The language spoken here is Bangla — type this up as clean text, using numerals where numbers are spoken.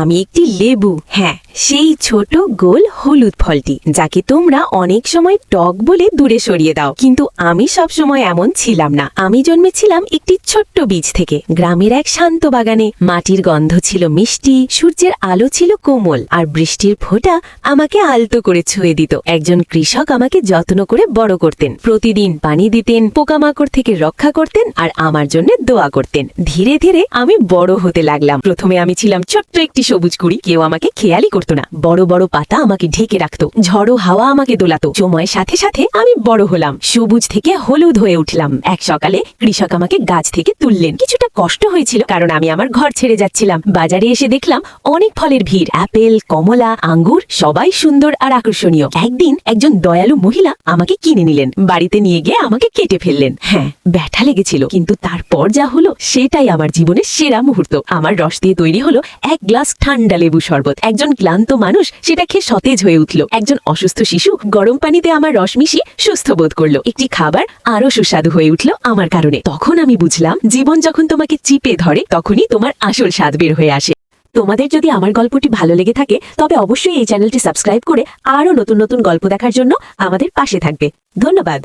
আমি একটি লেবু। হ্যাঁ, সেই ছোট গোল হলুদ ফলটি, যাকে তোমরা অনেক সময় টক বলে দূরে সরিয়ে দাও, কিন্তু আমি সব সময় এমন ছিলাম না। আমি জন্মেছিলাম একটি ছোট্ট বীজ থেকে, গ্রামের এক শান্ত বাগানে। মাটির গন্ধ ছিল মিষ্টি, সূর্যের আলো ছিল কোমল, আর বৃষ্টির ফোঁটা আমাকে আলতো করে ছুঁয়ে দিত। একজন কৃষক আমাকে যত্ন করে বড় করতেন, প্রতিদিন পানি দিতেন, পোকামাকড় থেকে রক্ষা করতেন, আর আমার জন্য দোয়া করতেন। ধীরে ধীরে আমি বড় হতে লাগলাম। প্রথমে আমি ছিলাম ছোট্ট একটি সবুজ কুড়ি, কেউ আমাকে খেয়ালই করতো না। বড় বড় পাতা আমাকে ঢেকে রাখতো, ঝড়ো হাওয়া আমাকে দোলাতো। সময়ের সাথে সাথে আমি বড় হলাম, সবুজ থেকে হলুদ হয়ে উঠলাম। এক সকালে কৃষক আমাকে গাছ থেকে তুললেন। কিছুটা কষ্ট হয়েছিল, কারণ আমি আমার ঘর ছেড়ে যাচ্ছিলাম। বাজারে এসে দেখলাম অনেক ফলের ভিড়, আপেল, কমলা, আঙ্গুর, সবাই সুন্দর আর আকর্ষণীয়। একদিন একজন দয়ালু মহিলা আমাকে কিনে নিলেন, বাড়িতে নিয়ে গিয়ে আমাকে কেটে ফেললেন। হ্যাঁ, ব্যথা লেগেছিল, কিন্তু তারপর যা হলো সেটাই আমার জীবনের সেরা মুহূর্ত। আমার রস দিয়ে তৈরি হলো এক গ্লাস ঠান্ডা লেবু শরবত। একজন ক্লান্ত মানুষ সেটা খেয়ে সতেজ হয়ে উঠল। একজন অসুস্থ শিশু গরম পানিতে আমার রস মিশিয়ে সুস্থ বোধ করলো। একটি খাবার আরো সুস্বাদু হয়ে উঠল আমার কারণে। তখন আমি বুঝলাম, জীবন যখন তোমাকে চিপে ধরে, তখনই তোমার আসল স্বাদ বের হয়ে আসে। তোমাদের যদি আমার গল্পটি ভালো লেগে থাকে, তবে অবশ্যই এই চ্যানেলটি সাবস্ক্রাইব করে আরো নতুন নতুন গল্প দেখার জন্য আমাদের পাশে থাকবে। ধন্যবাদ।